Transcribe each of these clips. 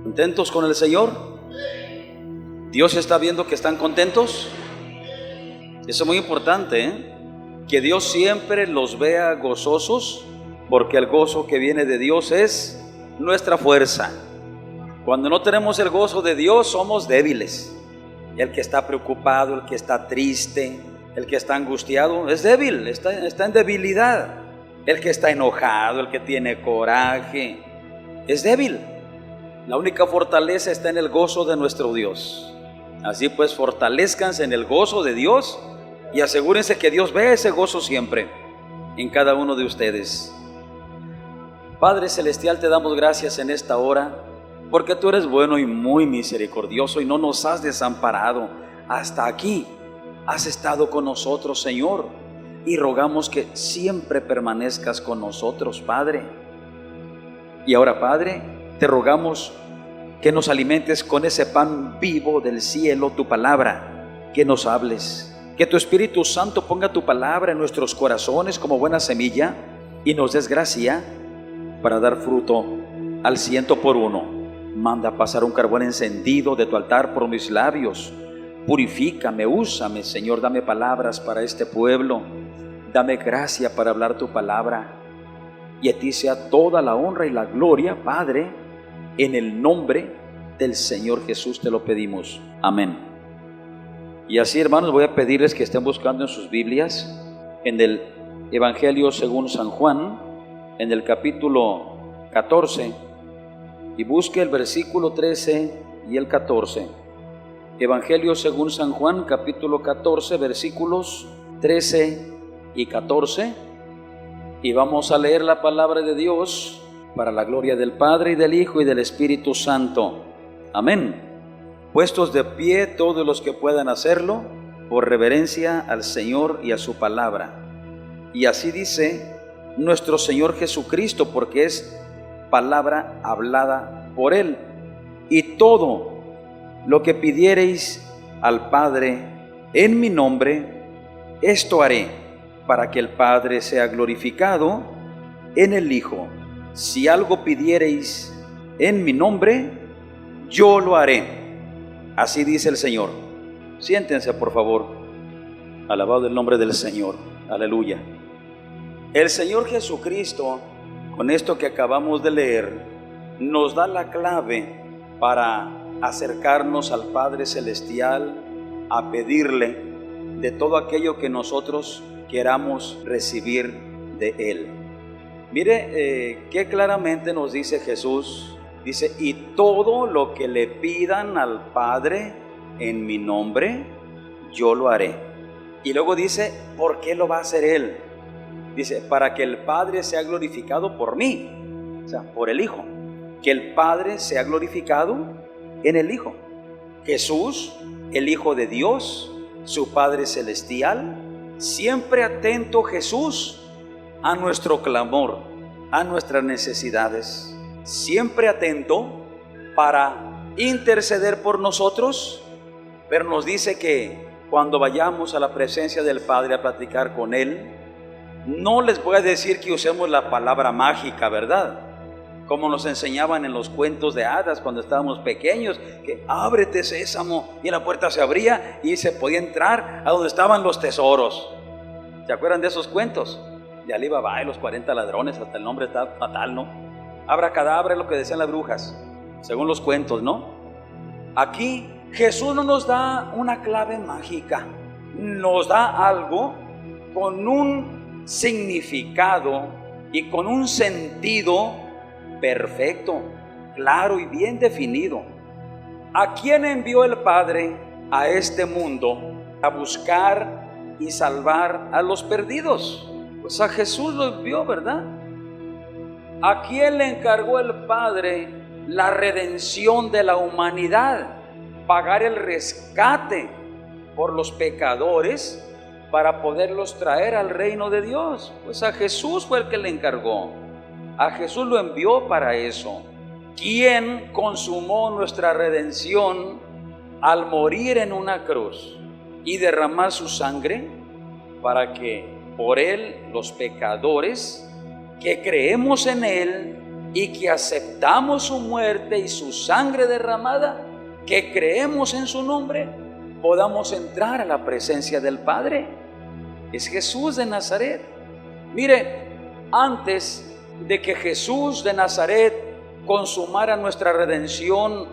¿Contentos con el Señor? ¿Dios está viendo que están contentos? Eso es muy importante, ¿eh? Que Dios siempre los vea gozosos, porque el gozo que viene de Dios es nuestra fuerza. Cuando no tenemos el gozo de Dios, somos débiles. El que está preocupado, el que está triste, el que está angustiado, es débil, está en debilidad. El que está enojado, el que tiene coraje, es débil. La única fortaleza está en el gozo de nuestro Dios. Así pues, fortalezcanse en el gozo de Dios y asegúrense que Dios ve ese gozo siempre en cada uno de ustedes. Padre Celestial, te damos gracias en esta hora, porque tú eres bueno y muy misericordioso y no nos has desamparado. Hasta aquí has estado con nosotros, Señor, y rogamos que siempre permanezcas con nosotros, Padre. Y ahora, Padre, te rogamos que nos alimentes con ese pan vivo del cielo, tu palabra, que nos hables, que tu Espíritu Santo ponga tu palabra en nuestros corazones como buena semilla y nos des gracia para dar fruto al 100%. Manda pasar un carbón encendido de tu altar por mis labios. Purifícame, úsame, Señor, dame palabras para este pueblo. Dame gracia para hablar tu palabra. Y a ti sea toda la honra y la gloria, Padre, en el nombre del Señor Jesús te lo pedimos. Amén. Y así, hermanos, voy a pedirles que estén buscando en sus Biblias, en el Evangelio según San Juan, en el capítulo 14, y busque el versículo 13 y el 14. Evangelio según San Juan, capítulo 14, versículos 13 y 14. Y vamos a leer la palabra de Dios para la gloria del Padre y del Hijo y del Espíritu Santo. Amén. Puestos de pie todos los que puedan hacerlo, por reverencia al Señor y a su palabra. Y así dice nuestro Señor Jesucristo, porque es palabra hablada por Él. Y todo lo que pidiereis al Padre en mi nombre, esto haré, para que el Padre sea glorificado en el Hijo. Si algo pidiereis en mi nombre, yo lo haré. Así dice el Señor. Siéntense, por favor. Alabado el nombre del Señor. Aleluya. El Señor Jesucristo, con esto que acabamos de leer, nos da la clave para acercarnos al Padre Celestial, a pedirle de todo aquello que nosotros queramos recibir de Él. Mire qué claramente nos dice Jesús. Dice, y todo lo que le pidan al Padre en mi nombre, yo lo haré. Y luego dice, ¿por qué lo va a hacer Él? Dice, para que el Padre sea glorificado por mí, o sea, por el Hijo. Que el Padre sea glorificado en el Hijo. Jesús, el Hijo de Dios, su Padre Celestial, siempre atento Jesús a nuestro clamor, a nuestras necesidades, siempre atento para interceder por nosotros, pero nos dice que cuando vayamos a la presencia del Padre a platicar con Él, no les voy a decir que usemos la palabra mágica, ¿verdad? Como nos enseñaban en los cuentos de hadas cuando estábamos pequeños, que ábrete sésamo, y la puerta se abría y se podía entrar a donde estaban los tesoros. ¿Se acuerdan de esos cuentos? De Alí Babá y los 40 ladrones, hasta el nombre está fatal, ¿no? Abracadabra es lo que decían las brujas, según los cuentos, ¿no? Aquí Jesús no nos da una clave mágica, nos da algo con un significado y con un sentido perfecto, claro y bien definido. ¿A quién envió el Padre a este mundo? A buscar y salvar a los perdidos. Pues a Jesús lo envió, ¿verdad? ¿A quién le encargó el Padre la redención de la humanidad? Pagar el rescate por los pecadores para poderlos traer al reino de Dios. Pues a Jesús fue el que le encargó. A Jesús lo envió para eso. ¿Quién consumó nuestra redención al morir en una cruz y derramar su sangre para que por Él los pecadores que creemos en Él y que aceptamos su muerte y su sangre derramada, que creemos en su nombre, podamos entrar a la presencia del Padre. Es Jesús de Nazaret. Mire, antes de que Jesús de Nazaret consumara nuestra redención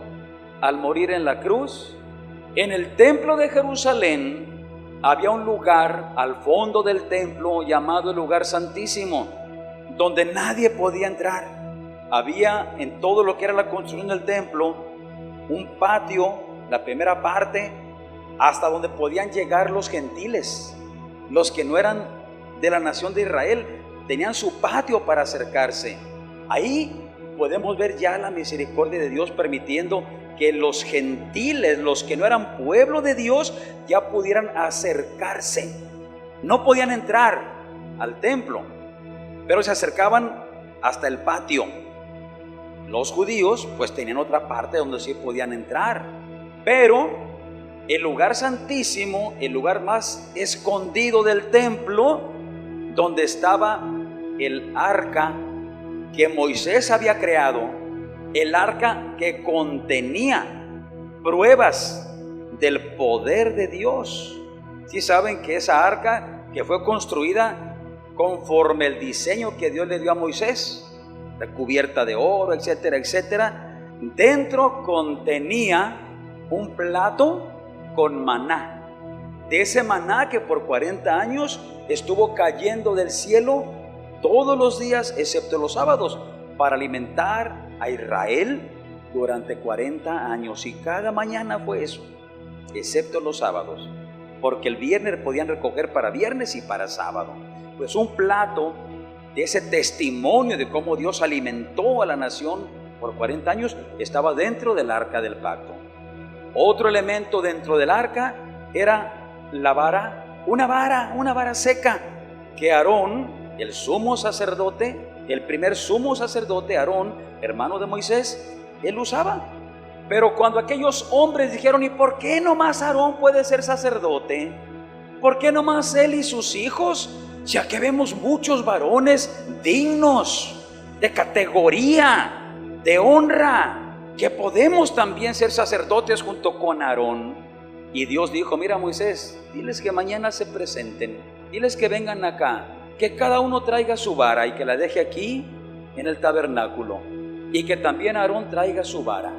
al morir en la cruz, en el templo de Jerusalén había un lugar al fondo del templo llamado el lugar santísimo, donde nadie podía entrar. Había en todo lo que era la construcción del templo un patio, la primera parte, hasta donde podían llegar los gentiles, los que no eran de la nación de Israel, tenían su patio para acercarse. Ahí podemos ver ya la misericordia de Dios permitiendo que los gentiles, los que no eran pueblo de Dios, ya pudieran acercarse. No podían entrar al templo, pero se acercaban hasta el patio. Los judíos pues tenían otra parte donde sí podían entrar, pero el lugar santísimo, el lugar más escondido del templo, donde estaba el arca que Moisés había creado, el arca que contenía pruebas del poder de Dios. ¿Sí saben que esa arca que fue construida conforme el diseño que Dios le dio a Moisés, recubierta de oro, etcétera, etcétera, dentro contenía un plato con maná, de ese maná que por 40 años estuvo cayendo del cielo todos los días excepto los sábados para alimentar a Israel durante 40 años, y cada mañana fue eso, excepto los sábados, porque el viernes podían recoger para viernes y para sábado. Pues un plato de ese testimonio de cómo Dios alimentó a la nación por 40 años estaba dentro del arca del pacto. Otro elemento dentro del arca era la vara, una vara seca que Aarón, el sumo sacerdote, el primer sumo sacerdote, Aarón, hermano de Moisés, él usaba. Pero cuando aquellos hombres dijeron: ¿y por qué nomás Aarón puede ser sacerdote? ¿Por qué nomás él y sus hijos? Ya que vemos muchos varones dignos, de categoría, de honra, que podemos también ser sacerdotes junto con Aarón. Y Dios dijo: mira, Moisés, diles que mañana se presenten, diles que vengan acá, que cada uno traiga su vara y que la deje aquí en el tabernáculo, y que también Aarón traiga su vara,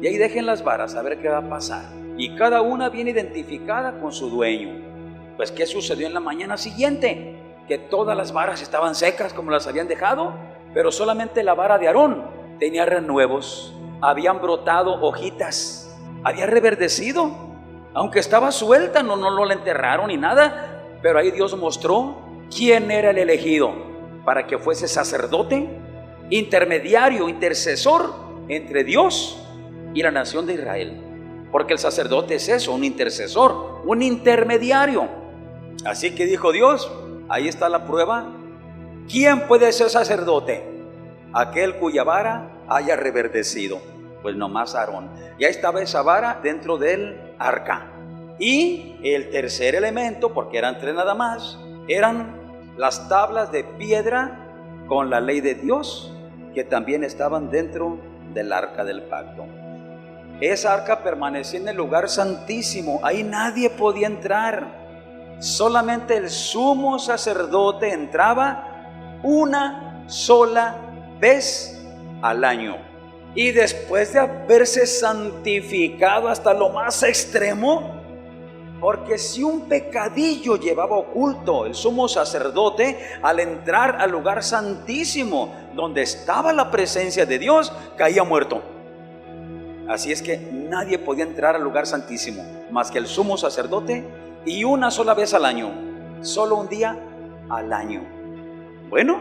y ahí dejen las varas a ver qué va a pasar, y cada una viene identificada con su dueño. Pues ¿qué sucedió en la mañana siguiente? Que todas las varas estaban secas como las habían dejado, pero solamente la vara de Aarón tenía renuevos, habían brotado hojitas, había reverdecido, aunque estaba suelta, no la enterraron ni nada, pero ahí Dios mostró quién era el elegido para que fuese sacerdote, intermediario, intercesor entre Dios y la nación de Israel, porque el sacerdote es eso, un intercesor, un intermediario. Así que dijo Dios: ahí está la prueba. ¿Quién puede ser sacerdote? Aquel cuya vara haya reverdecido. Pues nomás Aarón. Ya estaba esa vara dentro del arca. Y el tercer elemento, porque eran 3 nada más, eran las tablas de piedra con la ley de Dios, que también estaban dentro del arca del pacto. Esa arca permanecía en el lugar santísimo. Ahí nadie podía entrar. Solamente el sumo sacerdote entraba una sola vez al año. Y después de haberse santificado hasta lo más extremo, porque si un pecadillo llevaba oculto el sumo sacerdote al entrar al lugar santísimo donde estaba la presencia de Dios, caía muerto. Así es que nadie podía entrar al lugar santísimo más que el sumo sacerdote, y una sola vez al año, solo un día al año. Bueno,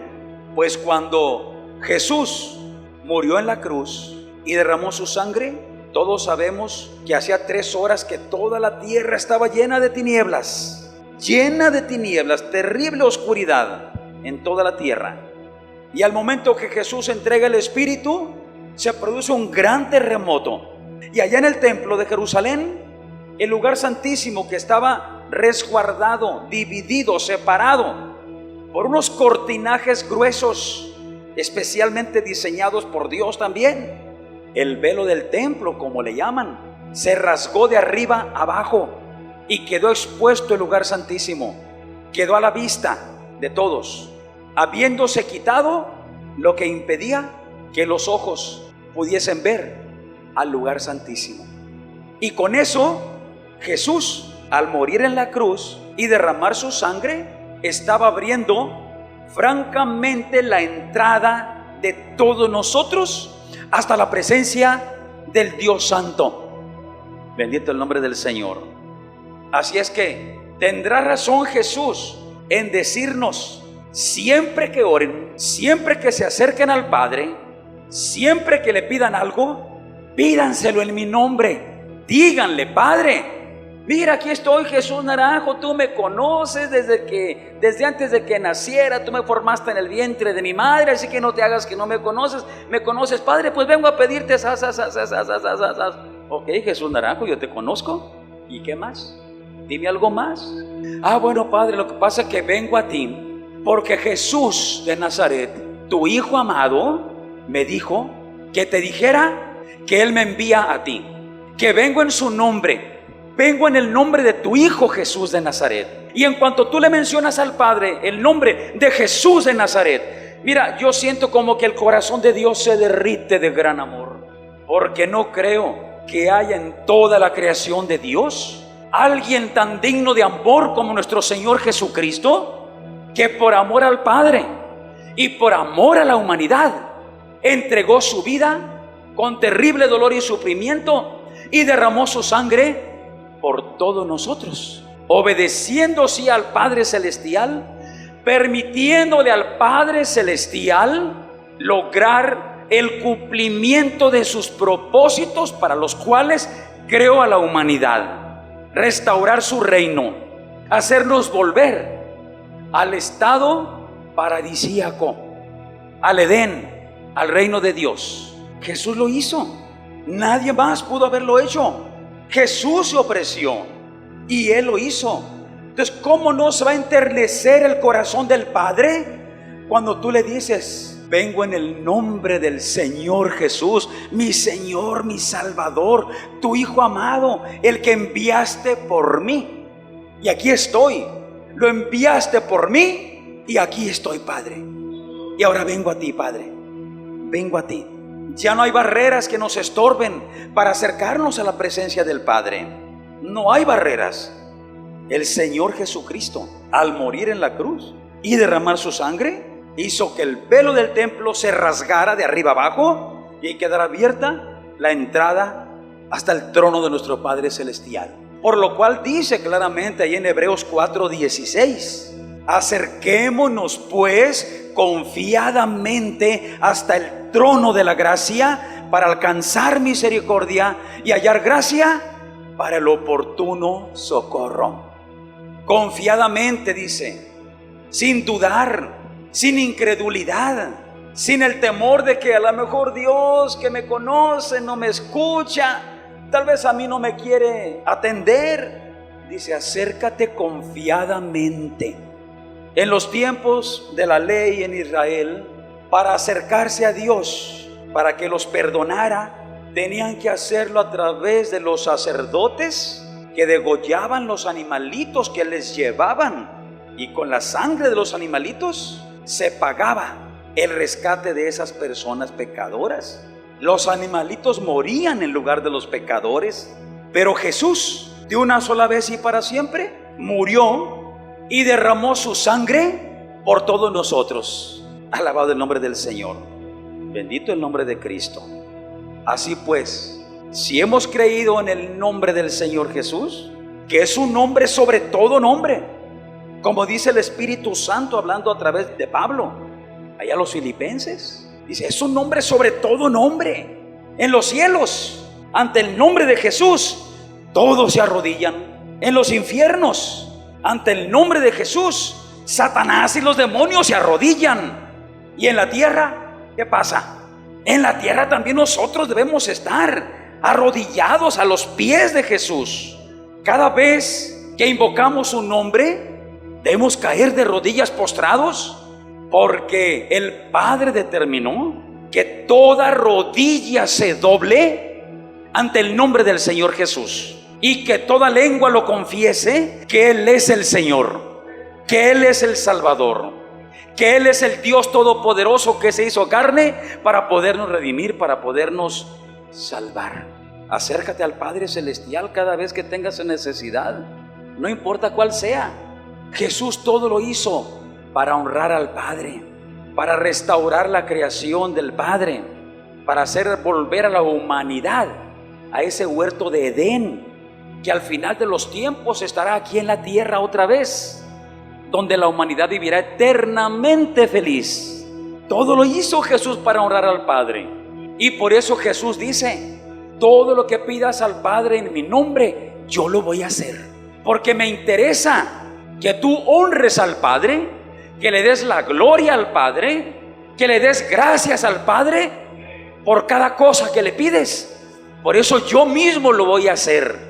pues cuando Jesús murió en la cruz y derramó su sangre, todos sabemos que hacía 3 horas que toda la tierra estaba llena de tinieblas, terrible oscuridad en toda la tierra. Y al momento que Jesús entrega el Espíritu, se produce un gran terremoto. Y allá en el templo de Jerusalén, el lugar santísimo que estaba resguardado, dividido, separado por unos cortinajes gruesos, especialmente diseñados por Dios también. El velo del templo, como le llaman, se rasgó de arriba abajo y quedó expuesto el lugar santísimo. Quedó a la vista de todos, habiéndose quitado lo que impedía que los ojos pudiesen ver al lugar santísimo. Y con eso, Jesús, al morir en la cruz y derramar su sangre, estaba abriendo francamente la entrada de todos nosotros hasta la presencia del Dios Santo. Bendito el nombre del Señor. Así es que tendrá razón Jesús en decirnos, siempre que oren, siempre que se acerquen al Padre, siempre que le pidan algo, pídanselo en mi nombre. Díganle: Padre, mira, aquí estoy, Jesús Naranjo, tú me conoces desde antes de que naciera, tú me formaste en el vientre de mi madre, así que no te hagas que no me conoces, Padre, pues vengo a pedirte Ok, Jesús Naranjo, yo te conozco, ¿y qué más? Dime algo más. Bueno, Padre, lo que pasa es que vengo a ti porque Jesús de Nazaret, tu Hijo amado, me dijo que te dijera que Él me envía a ti, que vengo en su nombre, vengo en el nombre de tu Hijo Jesús de Nazaret. Y en cuanto tú le mencionas al Padre el nombre de Jesús de Nazaret, mira, yo siento como que el corazón de Dios se derrite de gran amor, porque no creo que haya en toda la creación de Dios alguien tan digno de amor como nuestro Señor Jesucristo, que por amor al Padre y por amor a la humanidad entregó su vida con terrible dolor y sufrimiento y derramó su sangre por todos nosotros, obedeciendo sí al Padre Celestial, permitiéndole al Padre Celestial lograr el cumplimiento de sus propósitos para los cuales creó a la humanidad: restaurar su reino, hacernos volver al estado paradisíaco, al Edén, al reino de Dios. Jesús lo hizo, nadie más pudo haberlo hecho. Jesús se ofreció y Él lo hizo. Entonces, ¿cómo no se va a enternecer el corazón del Padre cuando tú le dices: vengo en el nombre del Señor Jesús, mi Señor, mi Salvador, tu Hijo amado, el que enviaste por mí? Y aquí estoy, lo enviaste por mí y aquí estoy, Padre. Y ahora vengo a ti, Padre, vengo a ti. Ya no hay barreras que nos estorben para acercarnos a la presencia del Padre. No hay barreras. El Señor Jesucristo, al morir en la cruz y derramar su sangre, hizo que el velo del templo se rasgara de arriba abajo y quedara abierta la entrada hasta el trono de nuestro Padre Celestial. Por lo cual dice claramente ahí en Hebreos 4:16: acerquémonos pues confiadamente hasta el trono de la gracia para alcanzar misericordia y hallar gracia para el oportuno socorro. Confiadamente, dice, sin dudar, sin incredulidad, sin el temor de que a lo mejor Dios, que me conoce, no me escucha, tal vez a mí no me quiere atender. Dice: acércate confiadamente. En los tiempos de la ley en Israel, para acercarse a Dios, para que los perdonara, tenían que hacerlo a través de los sacerdotes que degollaban los animalitos que les llevaban, y con la sangre de los animalitos se pagaba el rescate de esas personas pecadoras. Los animalitos morían en lugar de los pecadores, pero Jesús, de una sola vez y para siempre, murió y derramó su sangre por todos nosotros. Alabado el nombre del Señor, bendito el nombre de Cristo. Así pues, si hemos creído en el nombre del Señor Jesús, que es un nombre sobre todo nombre, como dice el Espíritu Santo hablando a través de Pablo allá a los filipenses, dice: es un nombre sobre todo nombre. En los cielos, ante el nombre de Jesús, todos se arrodillan. En los infiernos, ante el nombre de Jesús, Satanás y los demonios se arrodillan. Y en la tierra, ¿qué pasa? En la tierra también nosotros debemos estar arrodillados a los pies de Jesús. Cada vez que invocamos su nombre, debemos caer de rodillas postrados porque el Padre determinó que toda rodilla se doble ante el nombre del Señor Jesús y que toda lengua lo confiese que Él es el Señor, que Él es el Salvador, que Él es el Dios Todopoderoso que se hizo carne para podernos redimir, para podernos salvar. Acércate al Padre Celestial cada vez que tengas necesidad, no importa cuál sea. Jesús todo lo hizo para honrar al Padre, para restaurar la creación del Padre, para hacer volver a la humanidad a ese huerto de Edén, que al final de los tiempos estará aquí en la tierra otra vez, donde la humanidad vivirá eternamente feliz. Todo lo hizo Jesús para honrar al Padre, y por eso Jesús dice: todo lo que pidas al Padre en mi nombre, yo lo voy a hacer, porque me interesa que tú honres al Padre, que le des la gloria al Padre, que le des gracias al Padre por cada cosa que le pides. Por eso yo mismo lo voy a hacer.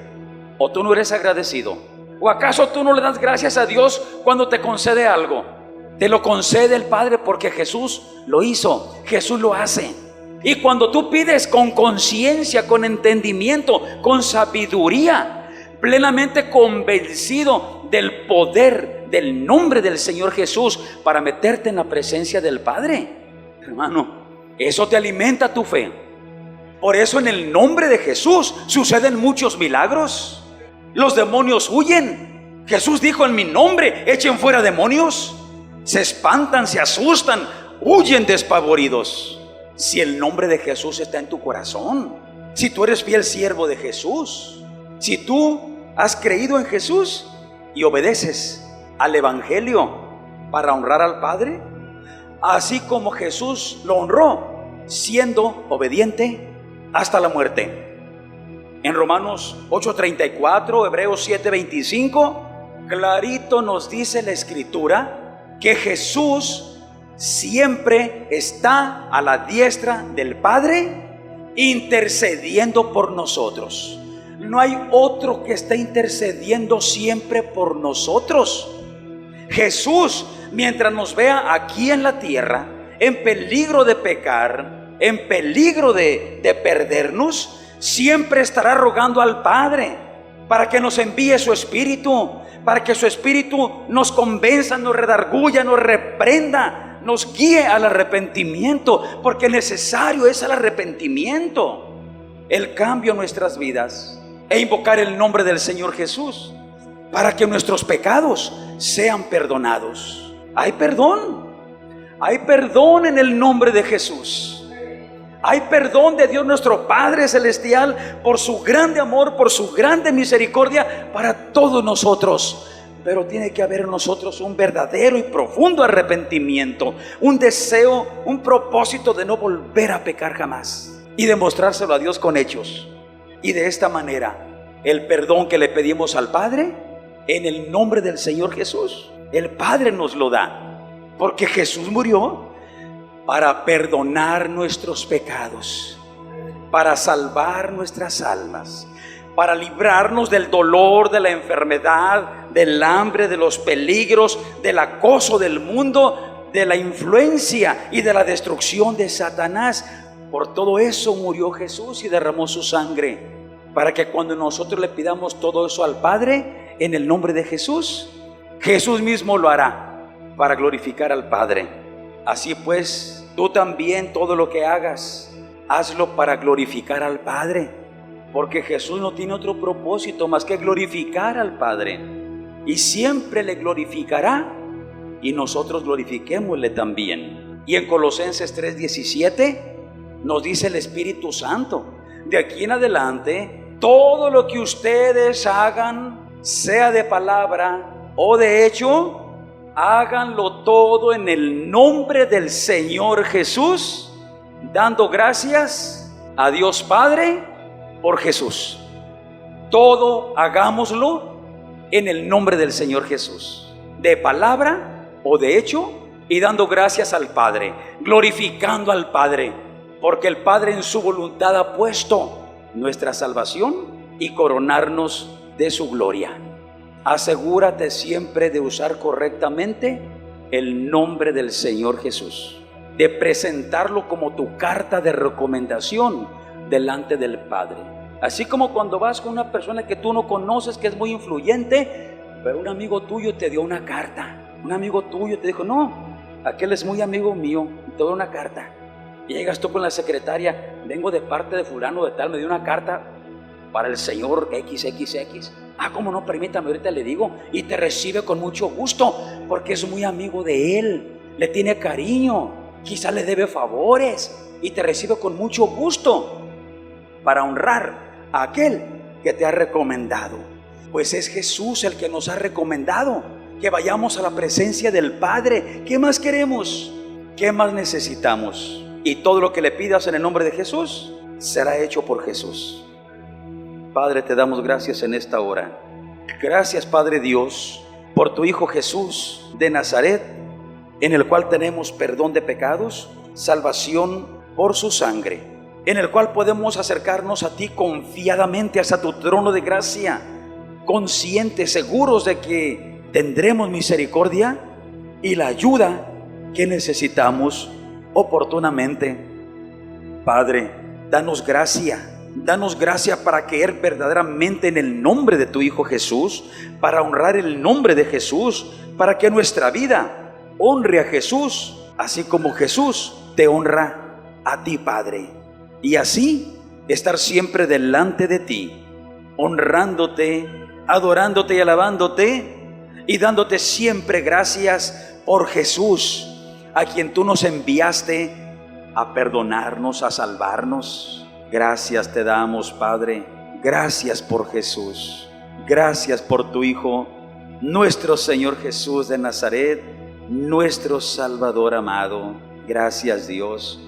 ¿O tú no eres agradecido? ¿O acaso tú no le das gracias a Dios cuando te concede algo? Te lo concede el Padre porque Jesús lo hizo, Jesús lo hace. Y cuando tú pides con conciencia, con entendimiento, con sabiduría, plenamente convencido del poder del nombre del Señor Jesús para meterte en la presencia del Padre, hermano, eso te alimenta tu fe. Por eso en el nombre de Jesús suceden muchos milagros. Los demonios huyen. Jesús dijo: en mi nombre echen fuera demonios. Se espantan, se asustan, huyen despavoridos. Si el nombre de Jesús está en tu corazón, si tú eres fiel siervo de Jesús, si tú has creído en Jesús y obedeces al Evangelio para honrar al Padre, así como Jesús lo honró, siendo obediente hasta la muerte. En Romanos 8:34, Hebreos 7:25, clarito nos dice la Escritura que Jesús siempre está a la diestra del Padre intercediendo por nosotros. No hay otro que esté intercediendo siempre por nosotros. Jesús, mientras nos vea aquí en la tierra, en peligro de pecar, en peligro de perdernos, siempre estará rogando al Padre para que nos envíe su Espíritu, para que su Espíritu nos convenza, nos redarguya, nos reprenda, nos guíe al arrepentimiento, porque necesario es el arrepentimiento, el cambio en nuestras vidas, e invocar el nombre del Señor Jesús para que nuestros pecados sean perdonados. Hay perdón en el nombre de Jesús. Hay perdón de Dios nuestro Padre Celestial por su grande amor, por su grande misericordia para todos nosotros. Pero tiene que haber en nosotros un verdadero y profundo arrepentimiento, un deseo, un propósito de no volver a pecar jamás y demostrárselo a Dios con hechos. Y de esta manera, el perdón que le pedimos al Padre, en el nombre del Señor Jesús, el Padre nos lo da, porque Jesús murió para perdonar nuestros pecados, para salvar nuestras almas, para librarnos del dolor, de la enfermedad, del hambre, de los peligros, del acoso del mundo, de la influencia y de la destrucción de Satanás. Por todo eso murió Jesús y derramó su sangre, para que cuando nosotros le pidamos todo eso al Padre, en el nombre de Jesús, Jesús mismo lo hará para glorificar al Padre. Así pues, tú también todo lo que hagas, hazlo para glorificar al Padre, porque Jesús no tiene otro propósito más que glorificar al Padre, y siempre le glorificará, y nosotros glorifiquémosle también. Y en Colosenses 3:17 nos dice el Espíritu Santo: de aquí en adelante, todo lo que ustedes hagan, sea de palabra o de hecho, háganlo todo en el nombre del Señor Jesús, dando gracias a Dios Padre por Jesús. Todo hagámoslo en el nombre del Señor Jesús, de palabra o de hecho, y dando gracias al Padre, glorificando al Padre, porque el Padre en su voluntad ha puesto nuestra salvación y coronarnos de su gloria. Asegúrate siempre de usar correctamente el nombre del Señor Jesús, de presentarlo como tu carta de recomendación delante del Padre. Así como cuando vas con una persona que tú no conoces, que es muy influyente, pero un amigo tuyo te dio una carta, un amigo tuyo te dijo, no, aquel es muy amigo mío, te dio una carta. Y llegas tú con la secretaria, vengo de parte de fulano de tal, me dio una carta para el señor XXX. ¿Cómo no? Permítame, ahorita le digo. Y te recibe con mucho gusto, porque es muy amigo de él, le tiene cariño, quizá le debe favores, y te recibe con mucho gusto para honrar a aquel que te ha recomendado. Pues es Jesús el que nos ha recomendado que vayamos a la presencia del Padre. ¿Qué más queremos? ¿Qué más necesitamos? Y todo lo que le pidas en el nombre de Jesús será hecho por Jesús. Padre, te damos gracias en esta hora. Gracias, Padre Dios, por tu Hijo Jesús de Nazaret, en el cual tenemos perdón de pecados, salvación por su sangre, en el cual podemos acercarnos a ti confiadamente hasta tu trono de gracia, conscientes, seguros de que tendremos misericordia y la ayuda que necesitamos oportunamente. Padre, danos gracia para creer verdaderamente en el nombre de tu Hijo Jesús, para honrar el nombre de Jesús, para que nuestra vida honre a Jesús, así como Jesús te honra a ti, Padre. Y así estar siempre delante de ti, honrándote, adorándote y alabándote, y dándote siempre gracias por Jesús, a quien tú nos enviaste a perdonarnos, a salvarnos. Gracias te damos, Padre. Gracias por Jesús. Gracias por tu Hijo, nuestro Señor Jesús de Nazaret, nuestro Salvador amado. Gracias, Dios.